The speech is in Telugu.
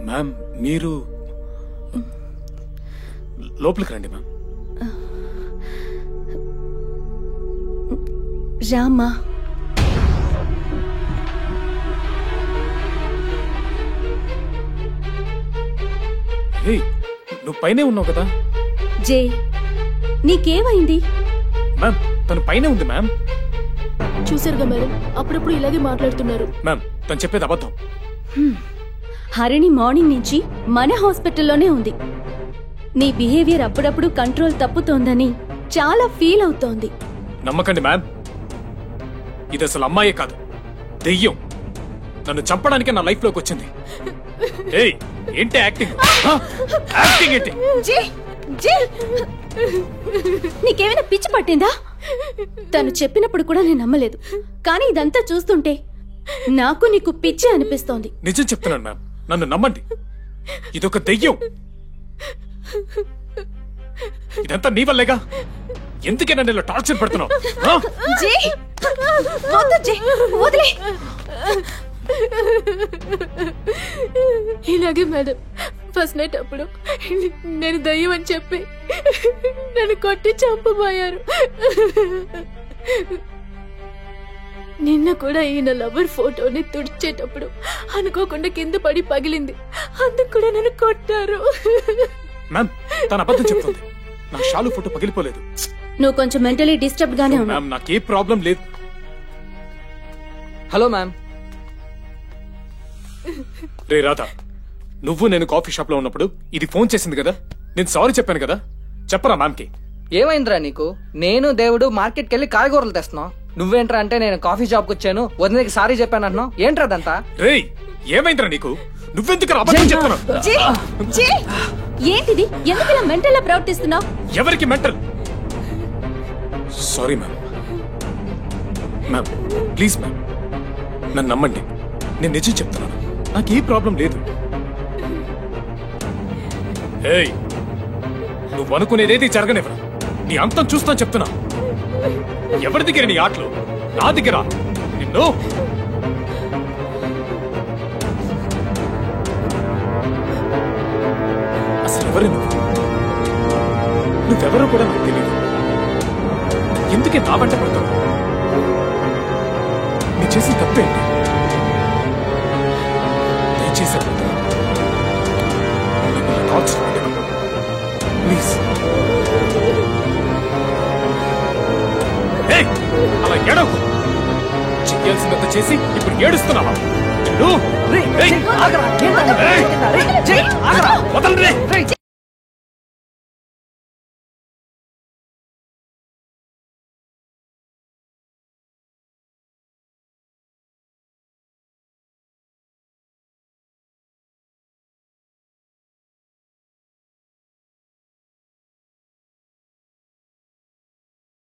మ్యామ్ మీరు లోపలికి రండి మ్యామ్. రామా, నువ్వు పైనే ఉన్నావు కదా. జే, నీకేమైంది? మ్యామ్ తను పైనే ఉంది మ్యామ్. చూసారుగా మేడం, అప్పుడప్పుడు ఇలాగే మాట్లాడుతున్నారు. మ్యామ్ తను చెప్పేది అబద్ధం. హరిణి మార్నింగ్ నుంచి మన హాస్పిటల్లోనే ఉంది. నీ బిహేవియర్ అప్పుడప్పుడు కంట్రోల్ తప్పుతోందని చాలా ఫీల్ అవుతోంది. నమ్మకండి మ్యామ్, ఇది అసలు అమ్మాయే కాదు, దెయ్యం. నన్ను చంపడానికే నా లైఫ్ లోకి వచ్చింది. ఏయ్ ఏంటి యాక్టింగ్? యాక్టింగ్ ఏంటి? నీకేమైనా పిచ్చి పట్టిందా? తను చెప్పినప్పుడు కూడా నేను నమ్మలేదు, కానీ ఇదంతా చూస్తుంటే నాకు నీకు పిచ్చి అనిపిస్తోంది. నిజం చెప్తున్నాను మ్యామ్, నన్ను నమ్మండి. ఇదొక దెయ్యం. ఇదంతా నీ వల్లేగా. ఎందుకే నన్ను ఇలా టార్చర్ పెడుతున్నావు? ఇలాగే మేడం, ఫస్ట్ నైట్ అప్పుడు నేను దయ్యం అని చెప్పి నన్ను కొట్టి చంపబోయారు. నిన్న కూడా ఈయన లవర్ ఫోటోని తుడిచేటప్పుడు అనుకోకుండా కింద పడి పగిలింది, అందుకు కూడా నన్ను కొట్టారు. మ్యామ్ తన అబద్ధం చెప్తుంది. నా షాలు ఫోటో పగిలిపోలేదు. నువ్వు కొంచెం మెంటలీ డిస్టర్బ్ గానే ఉన్నావు. మ్యామ్ నాకే ప్రాబ్లం లేదు. Hello ma'am. రే రాధా, నువ్వు నేను కాఫీ షాప్ లో ఉన్నప్పుడు ఇది ఫోన్ చేసింది కదా, నేను సారీ చెప్పాను కదా, చెప్పరా మ్యామ్ కి. ఏమైందిరా నీకు? నేను దేవుడు మార్కెట్కి వెళ్ళి కాయగూరలు తెస్తున్నావు, నువ్వేంట్రా అంటే నేను కాఫీ షాప్ కు వచ్చాను వదినకి సారీ చెప్పాను అంటున్నావు. ఏంట్రా అదంతా? రేయ్ ఏమైందిరా నీకు? నువ్వెందుకు అబద్ధం చెప్తున్నావు? ఏంటిది? ఎందుకు ఇలా మెంటల్ గా ప్రవర్తిస్తున్నావు? ఎవరికి mental? Sorry ma'am. Ma'am please ma'am, నన్ను నమ్మండి, నేను నిజం చెప్తున్నాను, నాకు ఏ ప్రాబ్లం లేదు. ఏయ్ నువ్వు అనుకునేదేది జరగనివ్వరా, నీ అంతం చూస్తాను చెప్తున్నా. ఎవరి దగ్గర నీ ఆటలు? నా దగ్గర. నిన్ను అసలు ఎవరు నువ్వెవరో కూడా నాకు తెలియదు. ఎందుకే నా వెంట పడతావు? నీ చేసిన తప్పేంటి? దయచేసి ప్లీజ్. అలా ఏడవకు. చెయ్యాల్సినంత చేసి ఇప్పుడు ఏడుస్తున్నావా? వదలరే.